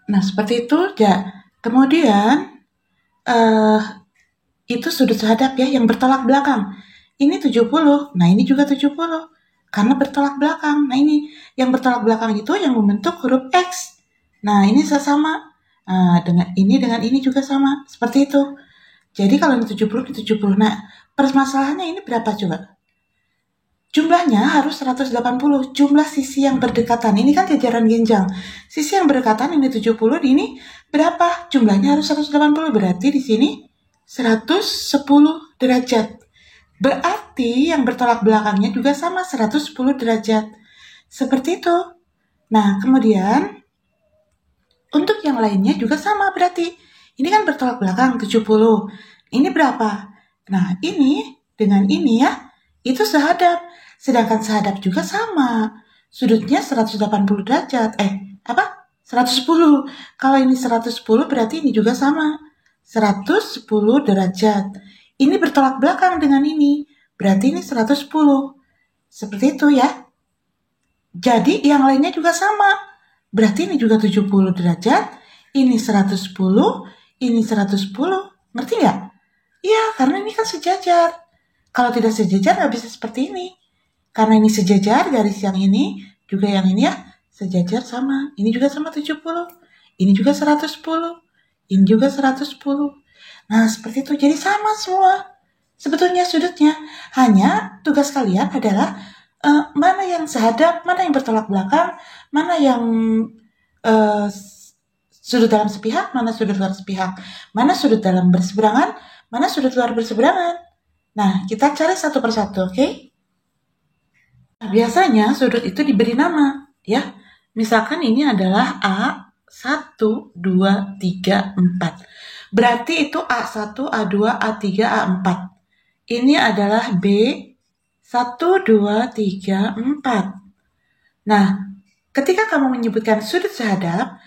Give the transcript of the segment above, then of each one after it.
Nah, seperti itu ya. Kemudian eh itu sudut hadap ya yang bertolak belakang. Ini 70. Nah, ini juga 70. Karena bertolak belakang. Nah, ini yang bertolak belakang itu yang membentuk huruf X. Nah, ini sama. Nah, dengan ini juga sama. Seperti itu. Jadi kalau ini 70 di 70. Nah, permasalahannya ini berapa coba? Jumlahnya harus 180, jumlah sisi yang berdekatan. Ini kan jajaran genjang. Sisi yang berdekatan ini 70, ini berapa? Jumlahnya harus 180, berarti di sini 110 derajat. Berarti yang bertolak belakangnya juga sama 110 derajat. Seperti itu. Nah, kemudian untuk yang lainnya juga sama berarti. Ini kan bertolak belakang 70. Ini berapa? Nah, ini dengan ini ya, itu sehadap. Sedangkan sehadap juga sama. Sudutnya 180 derajat. Apa? 110. Kalau ini 110 berarti ini juga sama. 110 derajat. Ini bertolak belakang dengan ini. Berarti ini 110. Seperti itu ya. Jadi yang lainnya juga sama. Berarti ini juga 70 derajat, ini 110, ini 110. Ngerti nggak? Iya, karena ini kan sejajar. Kalau tidak sejajar nggak bisa seperti ini. Karena ini sejajar, garis yang ini, juga yang ini ya, sejajar sama. Ini juga sama 70. Ini juga 110. Ini juga 110. Nah, seperti itu. Jadi sama semua. Sebetulnya sudutnya. Hanya tugas kalian adalah mana yang sehadap, mana yang bertolak belakang, mana yang uh, sudut dalam sepihak, mana sudut luar sepihak, mana sudut dalam berseberangan, mana sudut luar berseberangan. Nah, kita cari satu persatu, oke? Nah, biasanya sudut itu diberi nama, ya. Misalkan ini adalah A1, 2, 3, 4. Berarti itu A1, A2, A3, A4. Ini adalah B1, 2, 3, 4. Nah, ketika kamu menyebutkan sudut sehadap,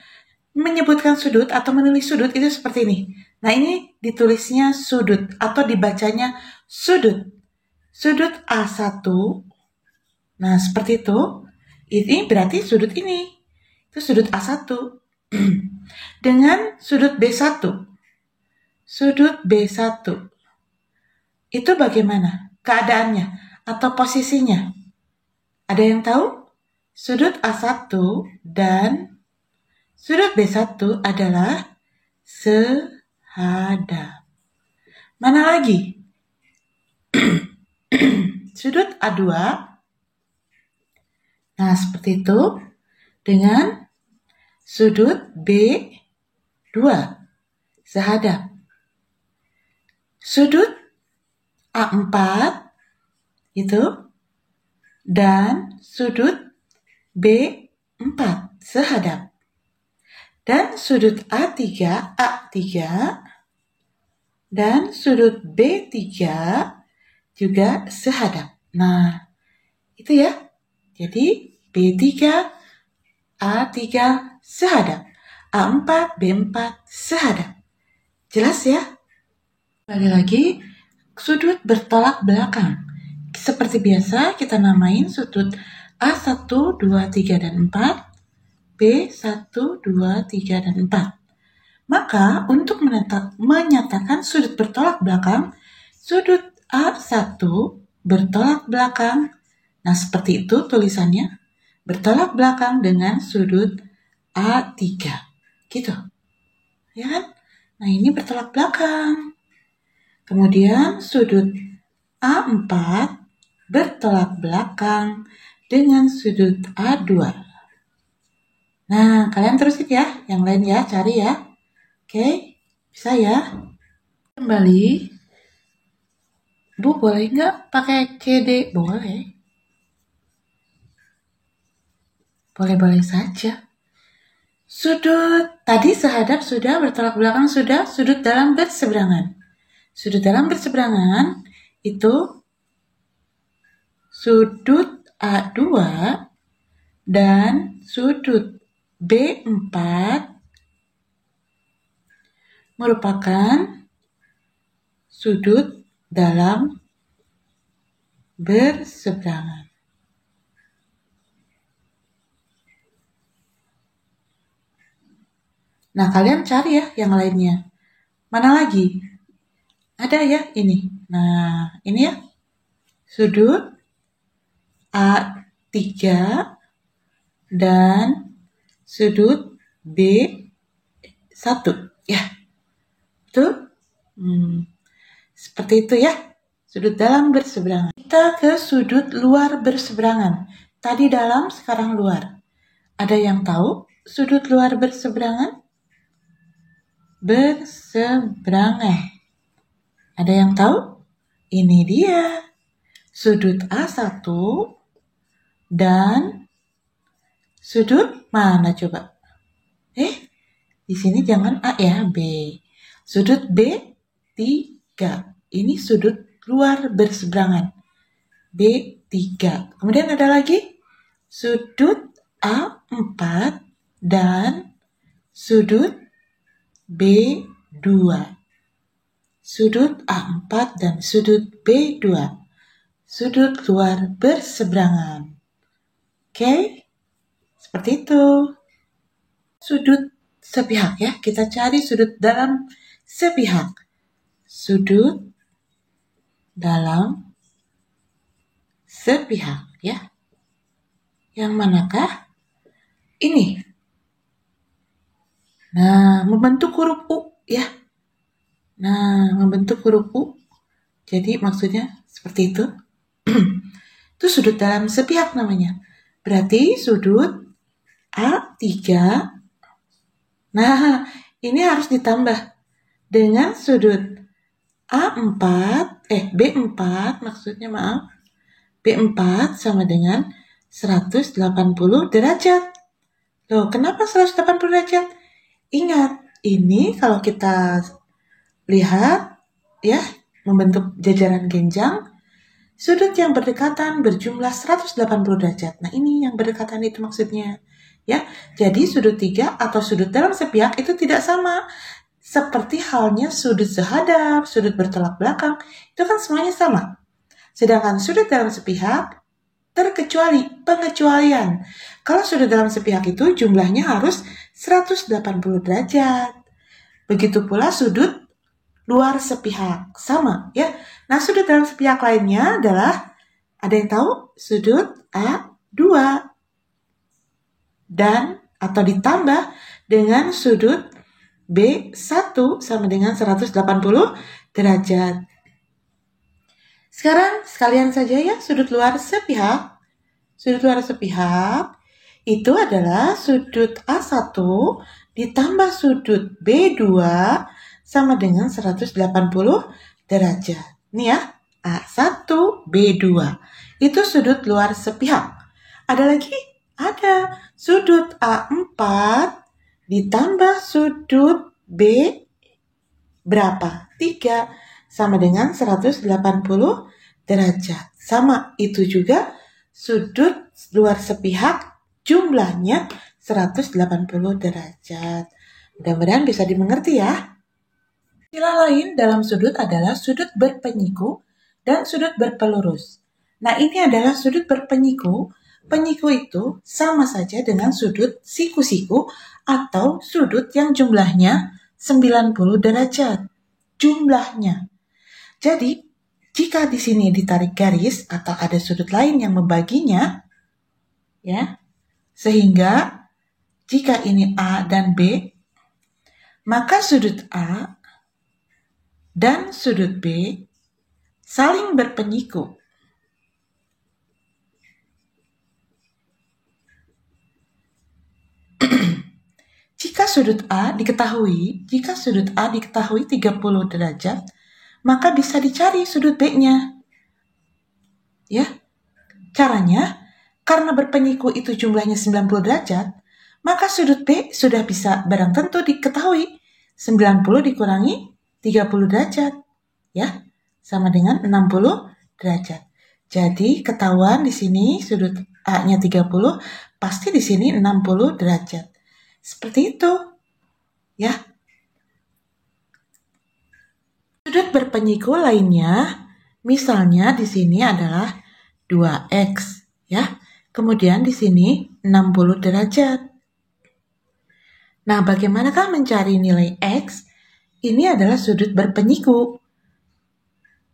menyebutkan sudut atau menulis sudut itu seperti ini. Nah, ini ditulisnya sudut atau dibacanya sudut. Sudut A1. Nah, seperti itu. Ini berarti sudut ini. Itu sudut A1. Dengan sudut B1. Sudut B1. Itu bagaimana keadaannya atau posisinya? Ada yang tahu? Sudut A1 dan sudut B1 adalah sehadap. Mana lagi? Sudut A2. Nah, seperti itu. Dengan sudut B2. Sehadap. Sudut A4. Itu. Dan sudut B4. Sehadap. Dan sudut A3 dan sudut B3 juga sehadap. Nah, itu ya. Jadi B3, A3 sehadap. A4, B4 sehadap. Jelas ya? Lagi-lagi, sudut bertolak belakang. Seperti biasa, kita namain sudut A1, 2, 3, dan 4. B1, 2, 3, dan 4. Maka untuk menyatakan sudut bertolak belakang, sudut A1 bertolak belakang. Nah, seperti itu tulisannya. Bertolak belakang dengan sudut A3. Gitu. Ya kan? Nah, ini bertolak belakang. Kemudian sudut A4 bertolak belakang dengan sudut A2. Nah, kalian terusin ya. Yang lain ya, cari ya. Oke, bisa ya. Kembali. Bu, boleh nggak pakai CD? Boleh. Boleh-boleh saja. Sudut. Tadi sehadap sudah, bertolak belakang sudah, sudut dalam berseberangan. Sudut dalam berseberangan itu sudut A2 dan sudut B4 merupakan sudut dalam berseberangan. Nah, kalian cari ya yang lainnya. Mana lagi? Ada ya ini. Nah, ini ya. Sudut A3 dan sudut B1. Ya, betul? Seperti itu ya. Sudut dalam berseberangan. Kita ke sudut luar berseberangan. Tadi dalam, sekarang luar. Ada yang tahu sudut luar berseberangan? Berseberangan. Ada yang tahu? Ini dia. Sudut A1 dan sudut mana coba? Di sini jangan A ya, B. Sudut B3. Ini sudut luar berseberangan. B3. Kemudian ada lagi sudut A4 dan sudut B2. Sudut A4 dan sudut B2. Sudut luar berseberangan. Oke? Seperti itu. Sudut sepihak ya. Kita cari sudut dalam sepihak. Sudut dalam sepihak ya. Yang manakah? Ini. Nah, membentuk huruf U ya. Nah, membentuk huruf U. Jadi maksudnya seperti itu. Itu sudut dalam sepihak namanya. Berarti sudut A3. Nah, ini harus ditambah dengan sudut A4, B4 maksudnya maaf. B4 sama dengan 180 derajat. Loh, kenapa 180 derajat? Ingat, ini kalau kita lihat ya, membentuk jajaran genjang, sudut yang berdekatan berjumlah 180 derajat. Nah, ini yang berdekatan itu maksudnya. Ya, jadi sudut 3 atau sudut dalam sepihak itu tidak sama. Seperti halnya sudut sehadap, sudut bertolak belakang, itu kan semuanya sama. Sedangkan sudut dalam sepihak terkecuali pengecualian. Kalau sudut dalam sepihak itu jumlahnya harus 180 derajat. Begitu pula sudut luar sepihak, sama ya. Nah, sudut dalam sepihak lainnya adalah, ada yang tahu? Sudut A2 dan atau ditambah dengan sudut B1 sama dengan 180 derajat. Sekarang sekalian saja ya sudut luar sepihak. Sudut luar sepihak itu adalah sudut A1 ditambah sudut B2 sama dengan 180 derajat. Ini ya, A1, B2. Itu sudut luar sepihak. Ada lagi? Ada. Sudut A4 ditambah sudut B berapa? 3 sama dengan 180 derajat. Sama, itu juga sudut luar sepihak jumlahnya 180 derajat. Mudah-mudahan bisa dimengerti ya. Istilah lain dalam sudut adalah sudut berpenyiku dan sudut berpelurus. Nah, ini adalah sudut berpenyiku. Penyiku itu sama saja dengan sudut siku-siku atau sudut yang jumlahnya 90 derajat. Jumlahnya. Jadi, jika di sini ditarik garis atau ada sudut lain yang membaginya, ya, sehingga jika ini A dan B, maka sudut A dan sudut B saling berpenyiku. Jika sudut A diketahui 30 derajat, maka bisa dicari sudut B-nya. Ya. Caranya, karena berpenyiku itu jumlahnya 90 derajat, maka sudut B sudah bisa barang tentu diketahui. 90 dikurangi 30 derajat. Ya, sama dengan 60 derajat. Jadi ketahuan di sini sudut A-nya 30, pasti di sini 60 derajat. Seperti itu. Ya. Sudut berpenyiku lainnya, misalnya di sini adalah 2x, ya. Kemudian di sini 60 derajat. Nah, bagaimanakah mencari nilai X? Ini adalah sudut berpenyiku.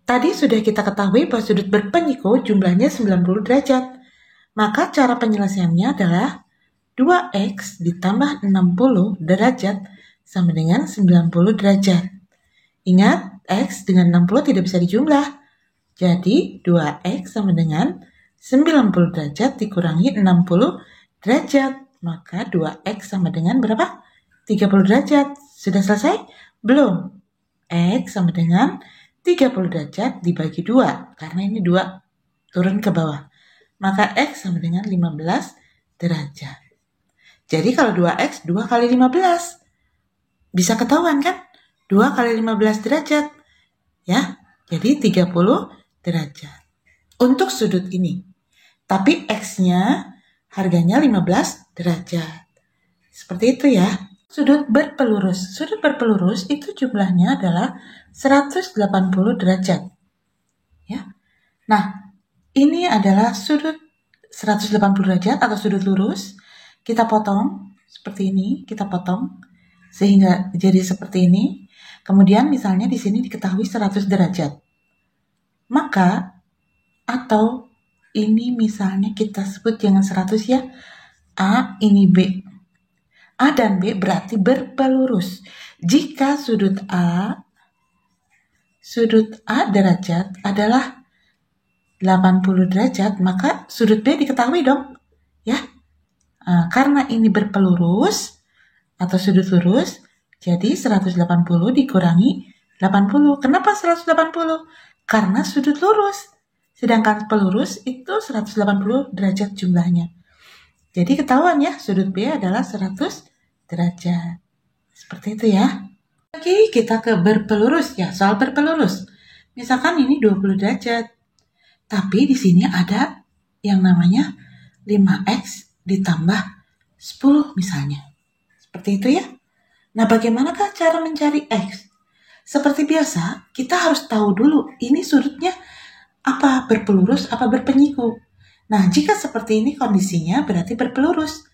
Tadi sudah kita ketahui bahwa sudut berpenyiku jumlahnya 90 derajat. Maka cara penyelesaiannya adalah 2X ditambah 60 derajat sama dengan 90 derajat. Ingat, X dengan 60 tidak bisa dijumlah. Jadi 2X sama dengan 90 derajat dikurangi 60 derajat. Maka 2X sama dengan berapa? 30 derajat. Sudah selesai? Belum. X sama dengan 30 derajat dibagi 2. Karena ini 2 turun ke bawah. Maka X sama dengan 15 derajat. Jadi kalau 2X, 2 kali 15. Bisa ketahuan kan? 2 kali 15 derajat. Ya, jadi 30 derajat. Untuk sudut ini. Tapi X-nya harganya 15 derajat. Seperti itu ya. Sudut berpelurus. Sudut berpelurus itu jumlahnya adalah 180 derajat. Ya. Nah, ini adalah sudut 180 derajat atau sudut lurus. Kita potong seperti ini, kita potong sehingga jadi seperti ini. Kemudian misalnya di sini diketahui 100 derajat. Maka atau ini misalnya kita sebut jangan 100 ya. A ini B. A dan B berarti berpelurus. Jika sudut A derajat adalah 80 derajat, maka sudut B diketahui dong. Ya. Karena ini berpelurus atau sudut lurus, jadi 180 dikurangi 80. Kenapa 180? Karena sudut lurus. Sedangkan pelurus itu 180 derajat jumlahnya. Jadi ketahuan ya, sudut B adalah 100 derajat. Seperti itu ya. Lagi kita ke berpelurus ya, soal berpelurus. Misalkan ini 20 derajat. Tapi di sini ada yang namanya 5X ditambah 10 misalnya. Seperti itu ya. Nah, bagaimanakah cara mencari X? Seperti biasa, kita harus tahu dulu ini sudutnya apa berpelurus, apa berpenyiku. Nah, jika seperti ini kondisinya berarti berpelurus.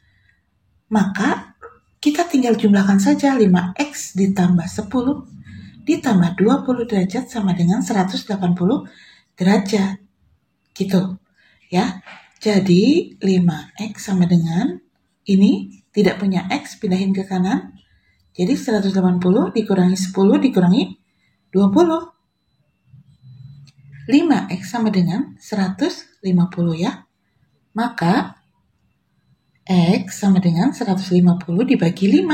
Maka kita tinggal jumlahkan saja 5X ditambah 10 ditambah 20 derajat sama dengan 180 derajat. Gitu. Ya. Jadi 5X sama dengan ini tidak punya X, pindahin ke kanan. Jadi 180 dikurangi 10 dikurangi 20. 5X sama dengan 150 ya. Maka X sama dengan 150 dibagi 5.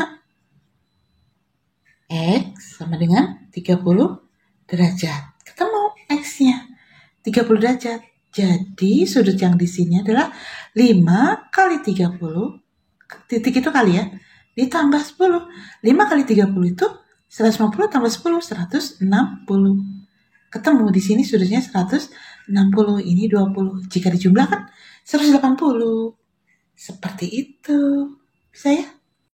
X sama dengan 30 derajat. Ketemu X-nya 30 derajat. Jadi sudut yang di sini adalah 5 kali 30. Titik itu kali ya. Ditambah 10. 5 kali 30 itu 150 tambah 10, 160. Ketemu di sini sudutnya 160, ini 20. Jika dijumlahkan 180. Seperti itu. Bisa ya?